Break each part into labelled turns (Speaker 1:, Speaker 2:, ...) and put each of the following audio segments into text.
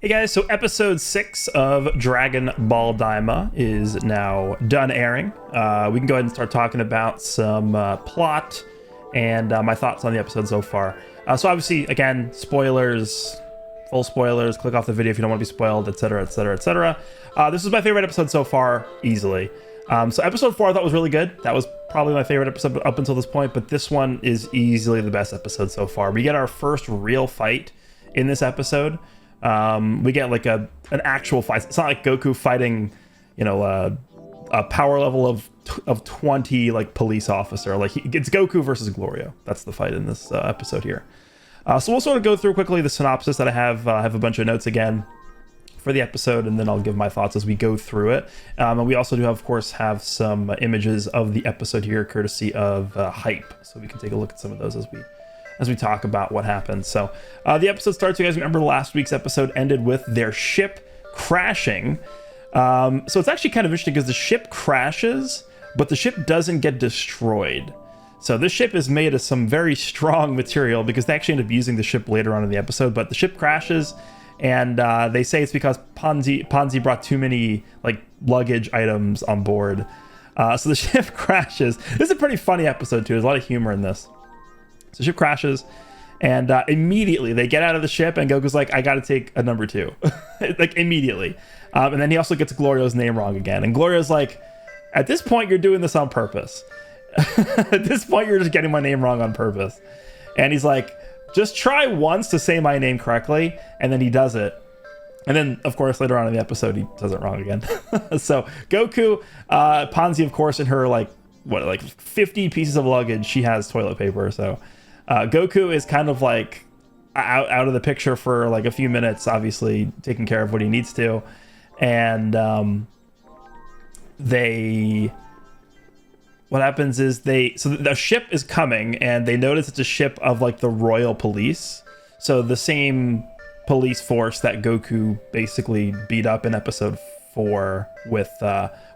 Speaker 1: Hey guys, so episode 6 of Dragon Ball Daima is now done airing. We can go ahead and start talking about some plot and my thoughts on the episode so far. So obviously, again, spoilers, full spoilers, click off the video if you don't want to be spoiled, etc, etc, etc. This is my favorite episode so far, easily. So episode 4 I thought was really good. That was probably my favorite episode up until this point, but this one is easily the best episode so far. We get our first real fight in this episode. We get like an actual fight. It's not like Goku fighting, a power level of 20 like police officer. Like it's Goku versus Glorio. That's the fight in this episode here. So we'll sort of go through quickly the synopsis that I have. I have a bunch of notes again for the episode, and then I'll give my thoughts as we go through it. And we also do, of course, have some images of the episode here, courtesy of Hype. So we can take a look at some of those as we talk about what happens. So the episode starts, you guys remember last week's episode ended with their ship crashing. So it's actually kind of interesting because the ship crashes, but the ship doesn't get destroyed. So this ship is made of some very strong material because they actually end up using the ship later on in the episode, but the ship crashes and they say it's because Ponzi brought too many like luggage items on board. So the ship crashes. This is a pretty funny episode too. There's a lot of humor in this. So the ship crashes, and immediately they get out of the ship, and Goku's like, I gotta take a number 2. Like, immediately. And then he also gets Glorio's name wrong again. And Glorio's like, at this point, you're doing this on purpose. At this point, you're just getting my name wrong on purpose. And he's like, just try once to say my name correctly, and then he does it. And then, of course, later on in the episode, he does it wrong again. So Goku, Ponzi, of course, in her, like 50 pieces of luggage, she has toilet paper, so... Goku is kind of like out of the picture for like a few minutes, obviously taking care of what he needs to. And what happens is so the ship is coming and they notice it's a ship of like the royal police. So the same police force that Goku basically beat up in episode 4 with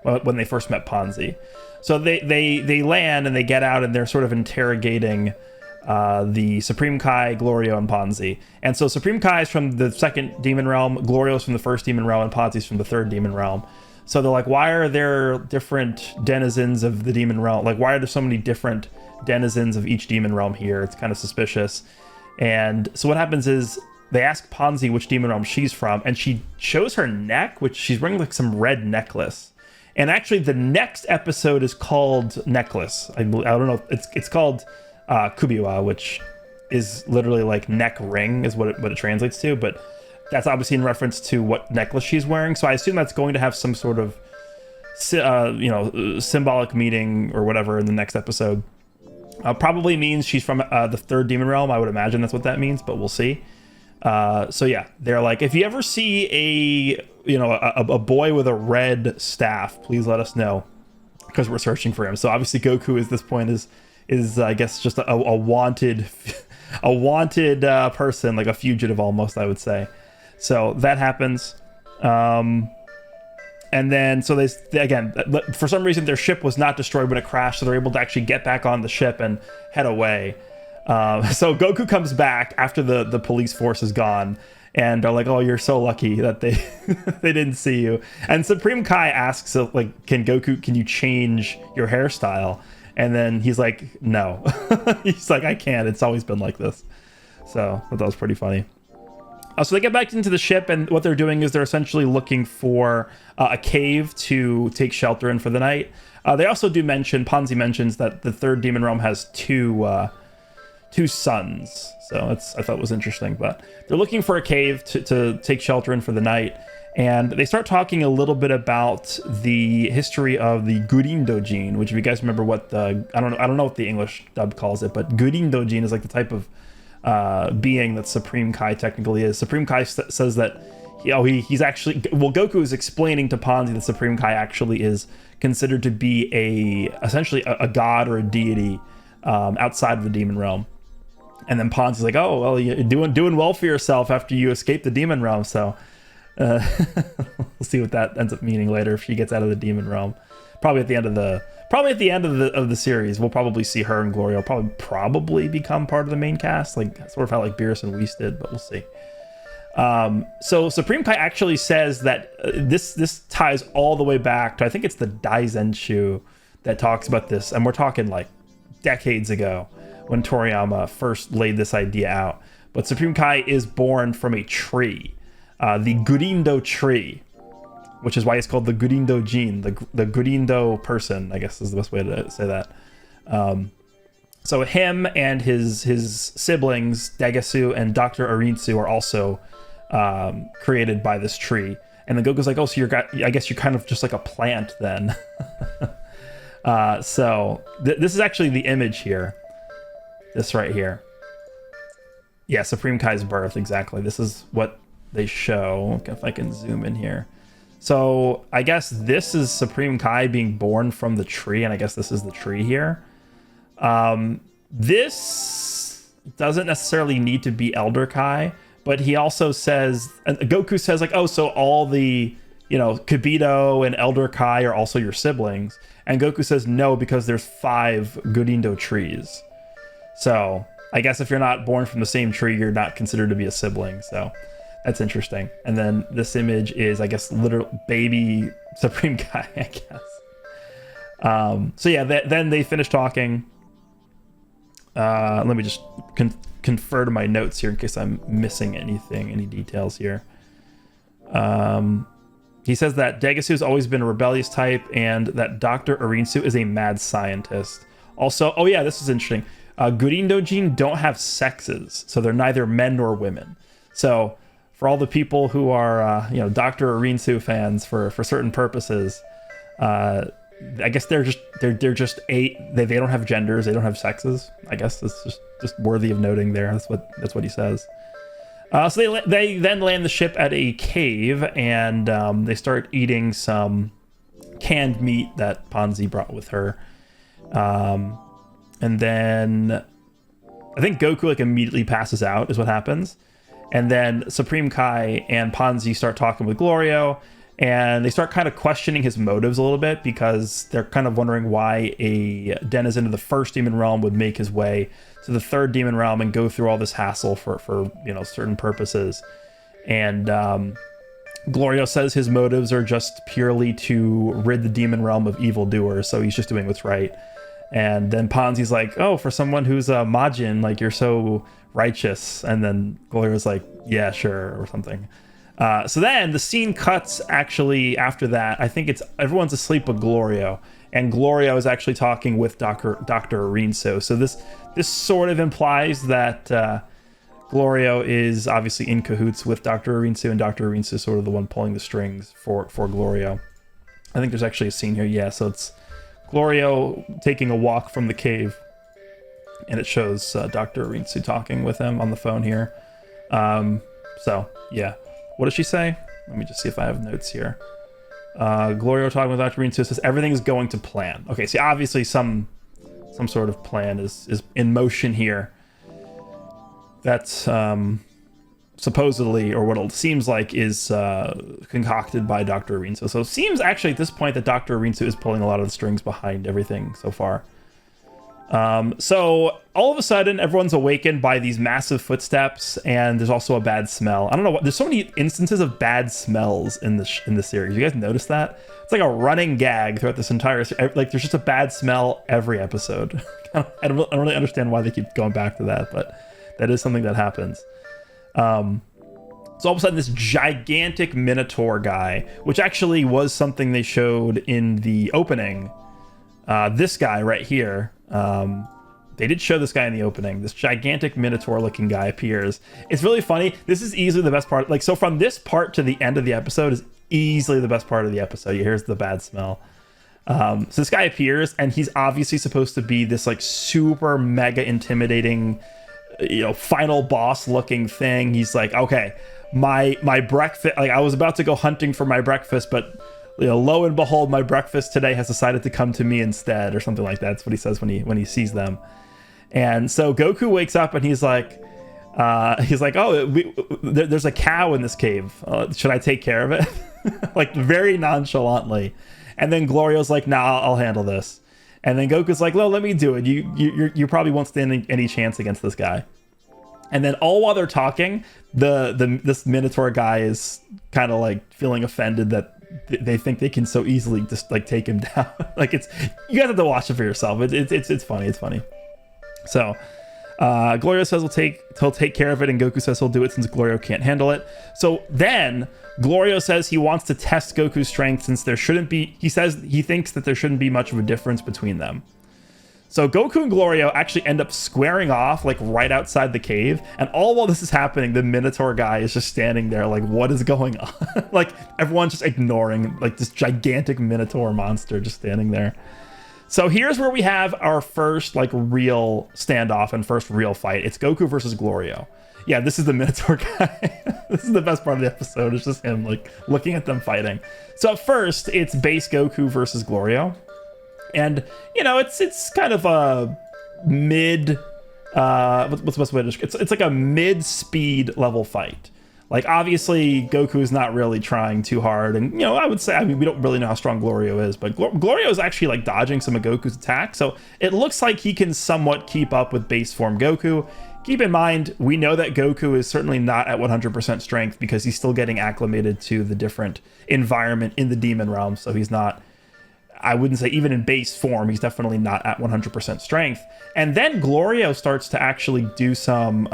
Speaker 1: when they first met Ponzi. So they land and they get out and they're sort of interrogating the Supreme Kai, Glorio, and Ponzi. And so Supreme Kai is from the second demon realm, Glorio's from the first demon realm, and Ponzi's from the third demon realm. So they're like, why are there different denizens of the demon realm? Like, why are there so many different denizens of each demon realm here? It's kind of suspicious. And so what happens is they ask Ponzi which demon realm she's from, and she shows her neck, which she's wearing like some red necklace. And actually the next episode is called Necklace. I don't know, it's called Kubiwa, which is literally like neck ring is what it translates to, but that's obviously in reference to what necklace she's wearing. So I assume that's going to have some sort of symbolic meaning or whatever in the next episode. Probably means she's from the third demon realm. I would imagine that's what that means, but we'll see. So yeah, they're like, if you ever see a boy with a red staff, please let us know because we're searching for him. So obviously Goku at this point is I guess just a wanted person, like a fugitive almost, I would say. So that happens. And then so they again, for some reason their ship was not destroyed when it crashed, so they're able to actually get back on the ship and head away. So Goku comes back after the police force is gone, and are like, oh, you're so lucky that they they didn't see you. And Supreme Kai asks, like, can you change your hairstyle? And then he's like, no. He's like, I can't. It's always been like this. So that was pretty funny. So they get back into the ship, and what they're doing is they're essentially looking for a cave to take shelter in for the night. They also do mention, Ponzi mentions that the third demon realm has two suns. So I thought it was interesting. But they're looking for a cave to take shelter in for the night. And they start talking a little bit about the history of the Gurindojin, which if you guys remember what I don't know what the English dub calls it, but Gurindojin is like the type of being that Supreme Kai technically is. Supreme Kai says that he's actually, well, Goku is explaining to Ponzi that Supreme Kai actually is considered to be essentially a god or a deity outside of the demon realm. And then Ponzi's like, oh, well, you're doing well for yourself after you escape the demon realm. So we'll see what that ends up meaning later if she gets out of the demon realm. Probably at the end of the series, we'll probably see her and Glorio probably become part of the main cast, like sort of how like Beerus and Whis did, but we'll see. So Supreme Kai actually says that this ties all the way back to, I think it's the Daizenshu that talks about this, and we're talking like decades ago when Toriyama first laid this idea out. But Supreme Kai is born from a tree, the Gurindo tree, which is why it's called the Gurindo Jin, the Gurindo person, I guess is the best way to say that. So him and his siblings, Degasu and Dr. Arinsu, are also created by this tree. And then Goku's like, oh, so I guess you're kind of just like a plant then. So this is actually the image here. This right here. Yeah, Supreme Kai's birth, exactly. This is what they show. If I can zoom in here. So I guess this is Supreme Kai being born from the tree, and I guess this is the tree here. This doesn't necessarily need to be Elder Kai, but he also says, Goku says like, oh, so all the, Kibito and Elder Kai are also your siblings. And Goku says no, because there's 5 Gurindo trees. So I guess if you're not born from the same tree, you're not considered to be a sibling. So that's interesting. And then this image is, I guess, literal baby Supreme Kai, I guess. So yeah, then they finish talking. Let me just confer to my notes here in case I'm missing any details here. He says that Degasu has always been a rebellious type, and that Dr. Arinsu is a mad scientist. Also, oh yeah, this is interesting. Gurindo Jin don't have sexes, so they're neither men nor women. So for all the people who are, Dr. Arinsu fans for certain purposes, I guess they're just they don't have genders, they don't have sexes. I guess it's just worthy of noting there. That's what he says. So they then land the ship at a cave, and they start eating some canned meat that Ponzi brought with her. And then I think Goku immediately passes out is what happens. And then Supreme Kai and Ponzi start talking with Glorio, and they start kind of questioning his motives a little bit, because they're kind of wondering why a denizen of the first demon realm would make his way to the third demon realm and go through all this hassle for certain purposes. And Glorio says his motives are just purely to rid the demon realm of evildoers, so he's just doing what's right. And then Ponzi's like, oh, for someone who's a Majin, like, you're so righteous. And then Glorio's like, yeah, sure, or something. So then the scene cuts actually after that. I think it's everyone's asleep but Glorio. And Glorio is actually talking with Dr. Arinsu. So this sort of implies that Glorio is obviously in cahoots with Dr. Arinsu, and Dr. Arinsu is sort of the one pulling the strings for Glorio. I think there's actually a scene here, yeah, so it's Glorio taking a walk from the cave, and it shows Dr. Arinsu talking with him on the phone here. So, yeah. What does she say? Let me just see if I have notes here. Glorio talking with Dr. Arinsu says everything is going to plan. Okay, see, obviously some sort of plan is in motion here. That's supposedly, or what it seems like, is concocted by Dr. Arinsu. So it seems actually at this point that Dr. Arinsu is pulling a lot of the strings behind everything so far. So all of a sudden, everyone's awakened by these massive footsteps, and there's also a bad smell. I don't know what. There's so many instances of bad smells in the series. You guys notice that? It's like a running gag throughout this entire. Like, there's just a bad smell every episode. I don't really understand why they keep going back to that, but that is something that happens. So all of a sudden, this gigantic Minotaur guy, which actually was something they showed in the opening. This guy right here. They did show this guy in the opening. This gigantic Minotaur looking guy appears. It's really funny. This is easily the best part. Like, so from this part to the end of the episode is easily the best part of the episode. Here's the bad smell. So this guy appears, and he's obviously supposed to be this like super mega intimidating, final boss looking thing. He's like, okay, my breakfast, like, I was about to go hunting for my breakfast, but lo and behold, my breakfast today has decided to come to me instead, or something like that. That's what he says when he sees them. And so Goku wakes up, and he's like, oh, there's a cow in this cave. Should I take care of it? Like, very nonchalantly. And then Glorio's like, nah, I'll handle this. And then Goku's like, well, let me do it. You probably won't stand any chance against this guy. And then all while they're talking, this Minotaur guy is kind of like feeling offended that they think they can so easily just like take him down. Like you guys have to watch it for yourself. It's funny. It's funny. So Glorio says he'll take care of it, and Goku says he'll do it since Glorio can't handle it. So then Glorio says he wants to test Goku's strength since there shouldn't be. He says he thinks that there shouldn't be much of a difference between them. So Goku and Glorio actually end up squaring off like right outside the cave, and all while this is happening, the Minotaur guy is just standing there like, what is going on? Like everyone's just ignoring like this gigantic Minotaur monster just standing there. So here's where we have our first like real standoff and first real fight. It's Goku versus Glorio. Yeah, this is the Minotaur guy. This is the best part of the episode. It's just him like looking at them fighting. So at first, it's base Goku versus Glorio. And, you know, it's kind of a mid, what's the best way to describe it? It's like a mid-speed level fight. Like, obviously, Goku is not really trying too hard. And, you know, I would say, I mean, we don't really know how strong Glorio is, but Glorio is actually, like, dodging some of Goku's attacks. So it looks like he can somewhat keep up with base form Goku. Keep in mind, we know that Goku is certainly not at 100% strength because he's still getting acclimated to the different environment in the demon realm. So he's not... I wouldn't say even in base form, he's definitely not at 100% strength. And then Glorio starts to actually do some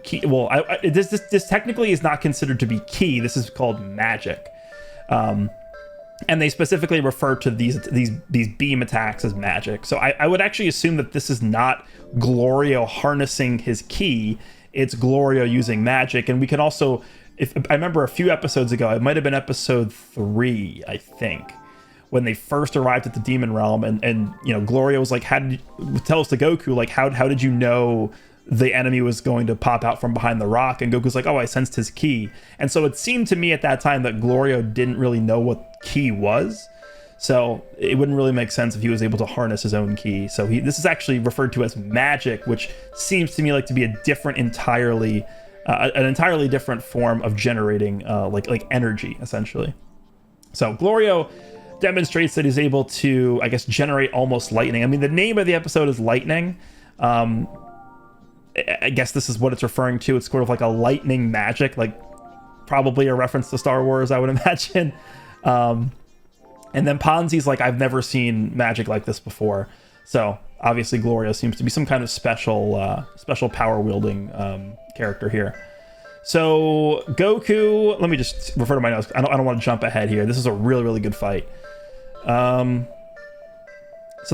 Speaker 1: key. Well, this technically is not considered to be key. This is called magic. And they specifically refer to these beam attacks as magic. So I would actually assume that this is not Glorio harnessing his ki. It's Glorio using magic. And we can also, if I remember a few episodes ago, it might have been episode 3, I think, when they first arrived at the demon realm, and you know, Glorio was like, tell us to Goku, like, how did you know the enemy was going to pop out from behind the rock? And Goku's like, oh, I sensed his ki. And so it seemed to me at that time that Glorio didn't really know what ki was. So it wouldn't really make sense if he was able to harness his own ki. So this is actually referred to as magic, which seems to me like to be an entirely different form of generating like energy, essentially. So Glorio demonstrates that he's able to, I guess, generate almost lightning. I mean, the name of the episode is Lightning. I guess this is what it's referring to. It's sort of like a lightning magic, like probably a reference to Star Wars, I would imagine. And then Ponzi's like, I've never seen magic like this before. So obviously Glorio seems to be some kind of special power wielding character here. So Goku, let me just refer to my notes. I don't want to jump ahead here. This is a really, really good fight. So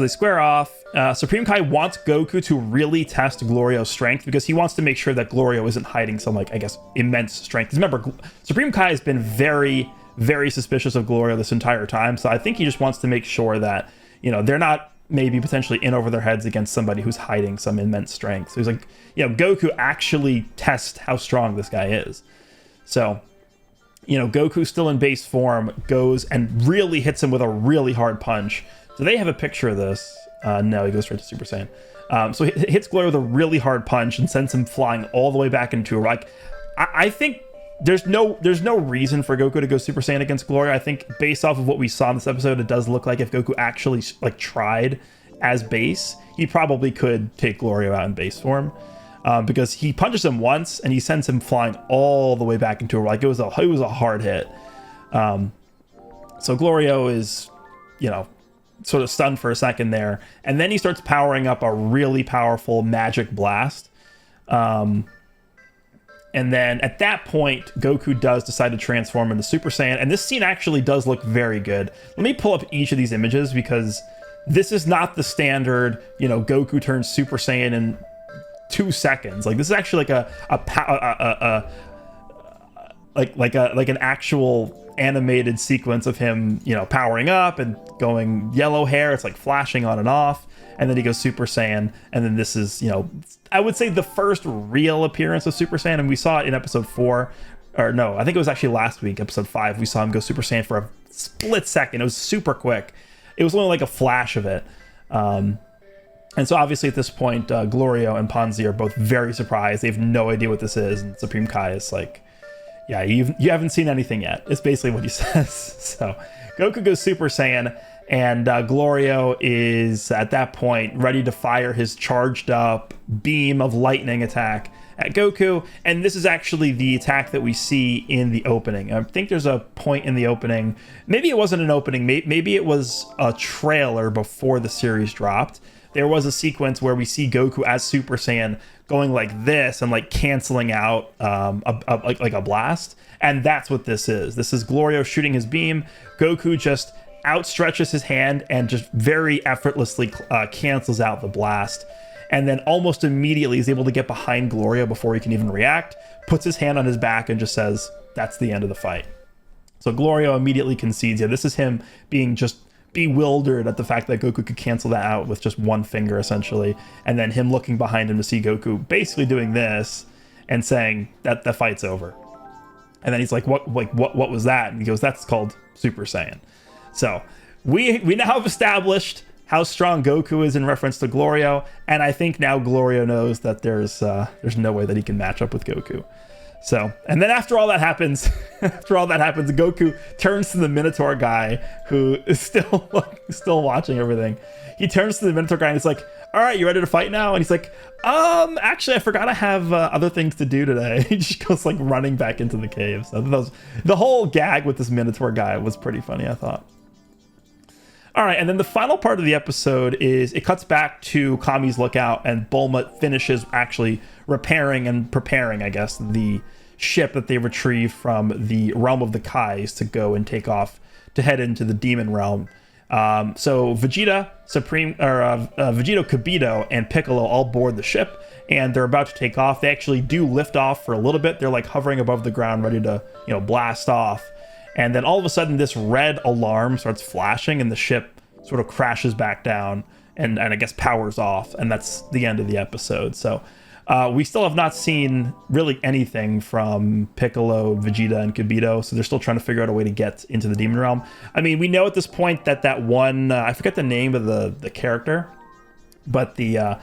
Speaker 1: they square off. Supreme Kai wants Goku to really test Glorio's strength because he wants to make sure that Glorio isn't hiding some, like, I guess, immense strength. Remember, Supreme Kai has been very, very suspicious of Glorio this entire time. So I think he just wants to make sure that, you know, they're not maybe potentially in over their heads against somebody who's hiding some immense strength. So he's like, you know, Goku actually test how strong this guy is. So, you know, Goku still in base form goes and really hits him with a really hard punch. So they have a picture of this. No, he goes straight to Super Saiyan. So he hits Glorio with a really hard punch and sends him flying all the way back into a rock. I think there's no reason for Goku to go Super Saiyan against Glorio. I think based off of what we saw in this episode, it does look like if Goku actually like tried as base, he probably could take Glorio out in base form, because he punches him once and he sends him flying all the way back into a rock. It was a hard hit. So Glorio is, you know, sort of stunned for a second there, and then he starts powering up a really powerful magic blast. And then at that point, Goku does decide to transform into Super Saiyan. And this scene actually does look very good. Let me pull up each of these images because this is not the standard, you know, Goku turns Super Saiyan in 2 seconds. Like, this is actually like an actual animated sequence of him, you know, powering up and going yellow hair. It's like flashing on and off. And then he goes Super Saiyan. And then this is, you know, I would say the first real appearance of Super Saiyan. And we saw it in episode 4. Or no, I think it was actually last week, episode 5. We saw him go Super Saiyan for a split second. It was super quick. It was only like a flash of it. And so obviously at this point, Glorio and Ponzi are both very surprised. They have no idea what this is. And Supreme Kai is like, yeah, you haven't seen anything yet. It's basically what he says. So Goku goes Super Saiyan. And Glorio is, at that point, ready to fire his charged up beam of lightning attack at Goku. And this is actually the attack that we see in the opening. I think there's a point in the opening, maybe it wasn't an opening, maybe it was a trailer before the series dropped. There was a sequence where we see Goku as Super Saiyan going like this and like canceling out like a blast. And that's what this is. This is Glorio shooting his beam. Goku just outstretches his hand and just very effortlessly cancels out the blast. And then almost immediately is able to get behind Glorio before he can even react, puts his hand on his back and just says, that's the end of the fight. So Glorio immediately concedes. Yeah, this is him being just bewildered at the fact that Goku could cancel that out with just one finger, essentially. And then him looking behind him to see Goku basically doing this and saying that the fight's over. And then he's like, what was that? And he goes, that's called Super Saiyan. So we now have established how strong Goku is in reference to Glorio, and I think now Glorio knows that there's no way that he can match up with Goku. So, and then after all that happens, Goku turns to the Minotaur guy who is still watching everything. He turns to the Minotaur guy and he's like, all right, you ready to fight now? And he's like, actually, I forgot I have other things to do today. He just goes like running back into the cave. So the whole gag with this Minotaur guy was pretty funny, I thought. All right, and then the final part of the episode is it cuts back to Kami's lookout, and Bulma finishes actually repairing and preparing, I guess, the ship that they retrieved from the realm of the Kais to go and take off to head into the demon realm. So Vegeta, Vegito, Kibito, and Piccolo all board the ship, and they're about to take off. They actually do lift off for a little bit. They're like hovering above the ground, ready to, blast off. And then all of a sudden, this red alarm starts flashing, and the ship sort of crashes back down and I guess powers off. And that's the end of the episode. So we still have not seen really anything from Piccolo, Vegeta, and Kibito. So they're still trying to figure out a way to get into the demon realm. I mean, we know at this point that one, I forget the name of the character, but the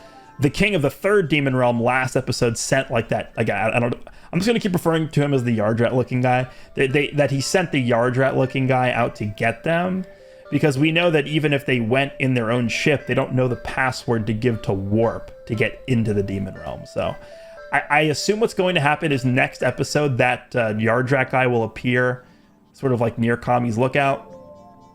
Speaker 1: king of the third demon realm last episode sent like that. Like, I don't know. I'm just going to keep referring to him as the Yardrat looking guy. That he sent the Yardrat looking guy out to get them, because we know that even if they went in their own ship, they don't know the password to give to Warp to get into the demon realm. So I assume what's going to happen is next episode that Yardrat guy will appear sort of like near Kami's lookout.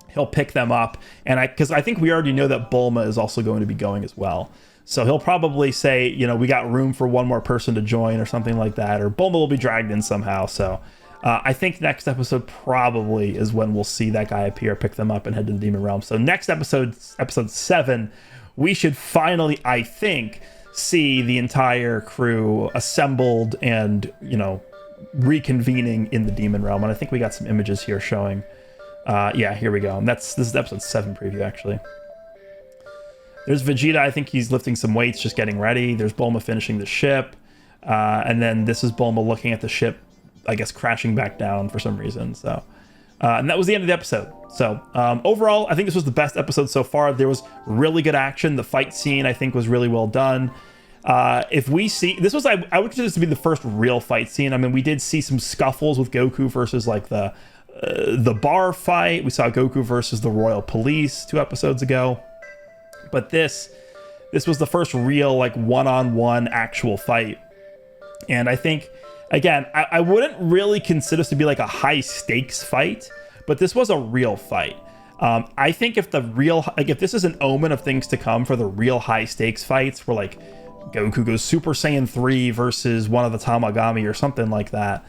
Speaker 1: He'll pick them up. And because I think we already know that Bulma is also going to be going as well. So he'll probably say, we got room for one more person to join or something like that, or Bulma will be dragged in somehow. So I think next episode probably is when we'll see that guy appear, pick them up, and head to the demon realm. So next episode 7, we should finally, I think, see the entire crew assembled and, reconvening in the demon realm. And I think we got some images here showing, yeah, here we go. And this is episode 7 preview, actually. There's Vegeta, I think he's lifting some weights, just getting ready. There's Bulma finishing the ship. And then this is Bulma looking at the ship, I guess, crashing back down for some reason. So, and that was the end of the episode. So overall, I think this was the best episode so far. There was really good action. The fight scene, I think, was really well done. If we see, this was, I would consider this to be the first real fight scene. I mean, we did see some scuffles with Goku versus like the bar fight. We saw Goku versus the Royal Police 2 episodes ago. But this was the first real like one-on-one actual fight. And I think, again, I wouldn't really consider this to be like a high stakes fight, but this was a real fight. I think if this is an omen of things to come for the real high stakes fights, where like Goku goes Super Saiyan 3 versus one of the Tamagami or something like that,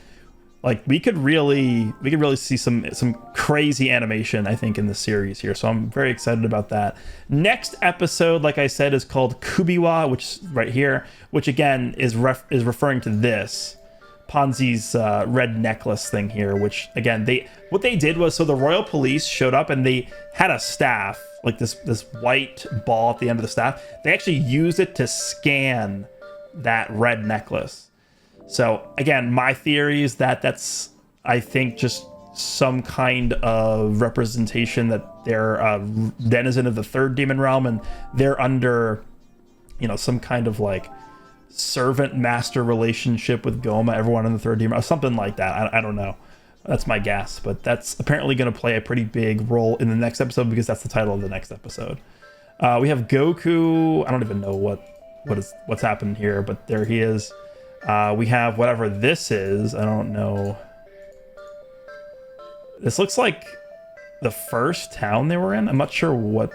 Speaker 1: like we could really see some crazy animation, I think, in the series here. So I'm very excited about that. Next episode, like I said, is called Kubiwa, which is right here, which again is referring to this Ponzi's red necklace thing here, which again, what they did was, so the Royal Police showed up and they had a staff, like this white ball at the end of the staff. They actually used it to scan that red necklace. So again, my theory is that that's, I think, just some kind of representation that they're a denizen of the third demon realm and they're under, some kind of like servant master relationship with Goma, everyone in the third demon, or something like that. I don't know. That's my guess, but that's apparently going to play a pretty big role in the next episode because that's the title of the next episode. We have Goku. I don't even know what's happened here, but there he is. We have whatever this is. I don't know. This looks like the first town they were in. I'm not sure what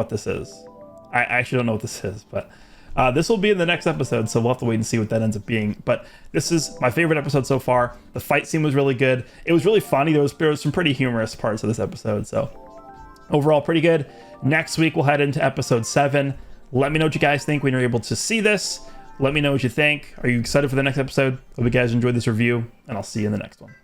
Speaker 1: this is. I actually don't know what this is, but this will be in the next episode, so we'll have to wait and see what that ends up being. But this is my favorite episode so far. The fight scene was really good. It was really funny. There was some pretty humorous parts of this episode, so overall pretty good. Next week we'll head into episode 7. Let me know what you guys think when you're able to see this. Let me know what you think. Are you excited for the next episode? Hope you guys enjoyed this review, and I'll see you in the next one.